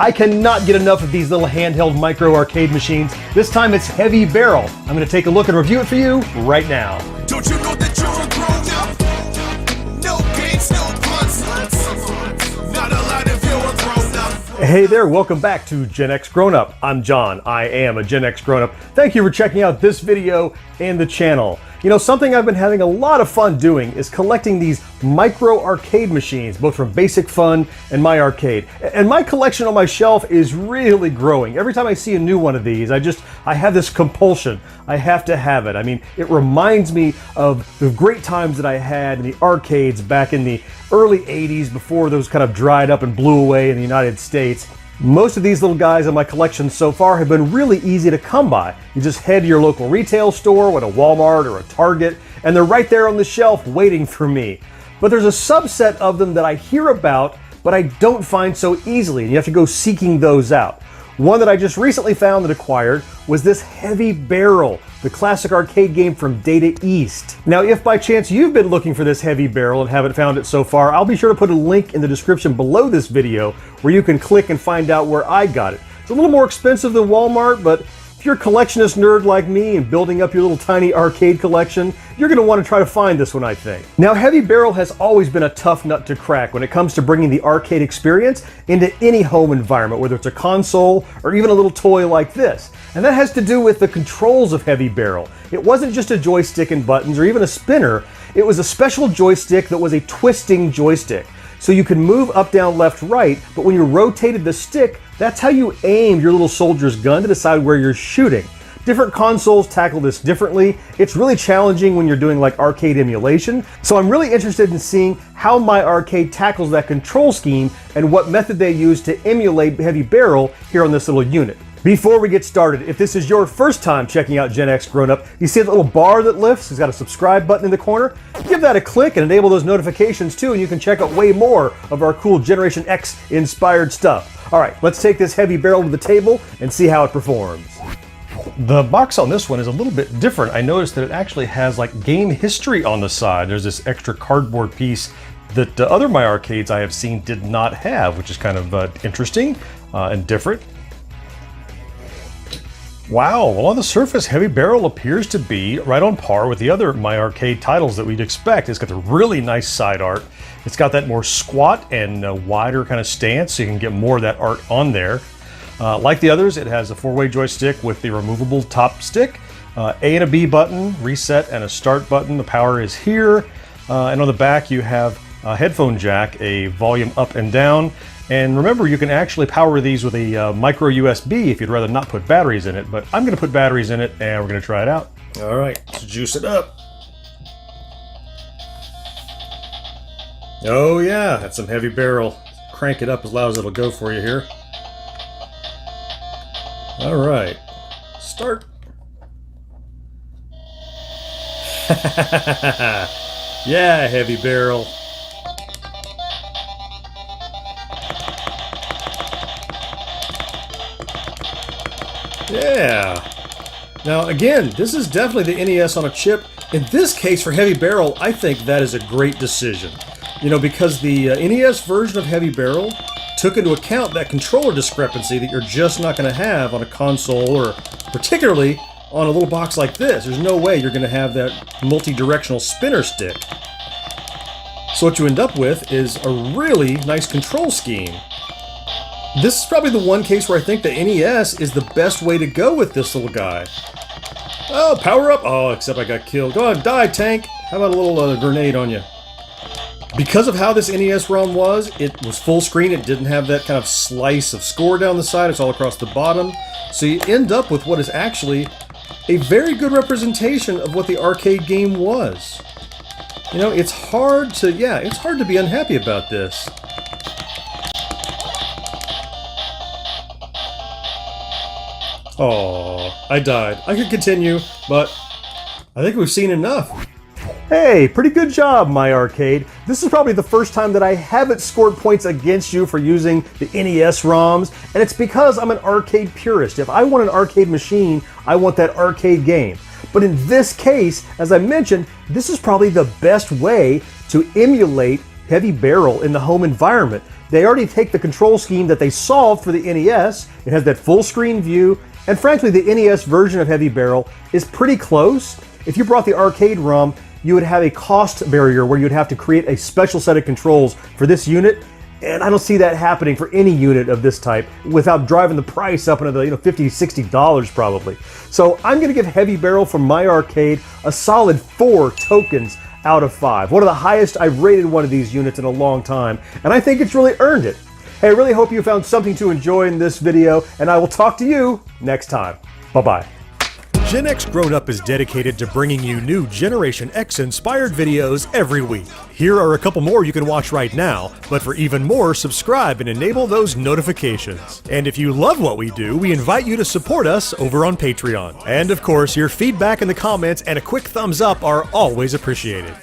I cannot get enough of these little handheld micro arcade machines. This time it's Heavy Barrel. I'm going to take a look and review it for you right now. Don't you know that you're a grown up? No games, no puns. Not allowed if you're a grown up. Hey there, welcome back to Gen X Grown Up. I'm John. I am a Gen X Grown Up. Thank you for checking out this video and the channel. You know, something I've been having a lot of fun doing is collecting these micro arcade machines, both from Basic Fun and My Arcade. And my collection on my shelf is really growing. Every time I see a new one of these, I have this compulsion. I have to have it. I mean, it reminds me of the great times that I had in the arcades back in the early 80s before those kind of dried up and blew away in the United States. Most of these little guys in my collection so far have been really easy to come by. You just head to your local retail store, at a Walmart or a Target, and they're right there on the shelf waiting for me. But there's a subset of them that I hear about, but I don't find so easily, and you have to go seeking those out. One that I just recently found and acquired was this Heavy Barrel, the classic arcade game from Data East. Now, if by chance you've been looking for this Heavy Barrel and haven't found it so far, I'll be sure to put a link in the description below this video where you can click and find out where I got it. It's a little more expensive than Walmart, but if you're a collectionist nerd like me and building up your little tiny arcade collection, you're going to want to try to find this one, I think. Now, Heavy Barrel has always been a tough nut to crack when it comes to bringing the arcade experience into any home environment, whether it's a console or even a little toy like this. And that has to do with the controls of Heavy Barrel. It wasn't just a joystick and buttons or even a spinner. It was a special joystick that was a twisting joystick. So you could move up, down, left, right, but when you rotated the stick, that's how you aimed your little soldier's gun to decide where you're shooting. Different consoles tackle this differently. It's really challenging when you're doing like arcade emulation. So I'm really interested in seeing how My Arcade tackles that control scheme and what method they use to emulate Heavy Barrel here on this little unit. Before we get started, if this is your first time checking out Gen X Grown Up, you see that little bar that lifts? It's got a subscribe button in the corner. Give that a click and enable those notifications too, and you can check out way more of our cool Generation X inspired stuff. All right, let's take this Heavy Barrel to the table and see how it performs. The box on this one is a little bit different. I noticed that it actually has like game history on the side. There's this extra cardboard piece that other My Arcades I have seen did not have, which is kind of interesting and different. Wow, well on the surface, Heavy Barrel appears to be right on par with the other My Arcade titles that we'd expect. It's got the really nice side art. It's got that more squat and wider kind of stance, so you can get more of that art on there. Like the others, it has a four-way joystick with the removable top stick, A and a B button, reset, and a start button. The power is here. And on the back, you have a headphone jack, a volume up and down. And remember, you can actually power these with a micro USB if you'd rather not put batteries in it, but I'm going to put batteries in it and we're going to try it out. All right, let's juice it up. Oh yeah, that's some Heavy Barrel. Crank it up as loud as it'll go for you here. All right, start. Yeah, Heavy Barrel. Yeah. Now again, this is definitely the NES on a chip. In this case for Heavy Barrel, I think that is a great decision. You know, because the NES version of Heavy Barrel took into account that controller discrepancy that you're just not going to have on a console or particularly on a little box like this. There's no way you're going to have that multi-directional spinner stick. So what you end up with is a really nice control scheme. This is probably the one case where I think the NES is the best way to go with this little guy. Oh, power up! Oh, except I got killed. Go on, die, tank! How about a little grenade on you? Because of how this NES ROM was, it was full screen. It didn't have that kind of slice of score down the side. It's all across the bottom. So you end up with what is actually a very good representation of what the arcade game was. You know, it's hard to be unhappy about this. Oh, I died. I could continue, but I think we've seen enough. Hey, pretty good job, My Arcade. This is probably the first time that I haven't scored points against you for using the NES ROMs, and it's because I'm an arcade purist. If I want an arcade machine, I want that arcade game. But in this case, as I mentioned, this is probably the best way to emulate heavy barrel in the home environment. They already take the control scheme that they solved for the NES. It has that full screen view, and frankly, the NES version of Heavy Barrel is pretty close. If you brought the arcade ROM, you would have a cost barrier where you'd have to create a special set of controls for this unit, and I don't see that happening for any unit of this type without driving the price up into the $50, $60 probably. So I'm going to give Heavy Barrel from my arcade a solid 4 tokens out of 5. One of the highest I've rated one of these units in a long time, and I think it's really earned it. Hey, I really hope you found something to enjoy in this video, and I will talk to you next time. Bye-bye. Gen X Grown Up is dedicated to bringing you new Generation X inspired videos every week. Here are a couple more you can watch right now, but for even more, subscribe and enable those notifications. And if you love what we do, we invite you to support us over on Patreon. And of course, your feedback in the comments and a quick thumbs up are always appreciated.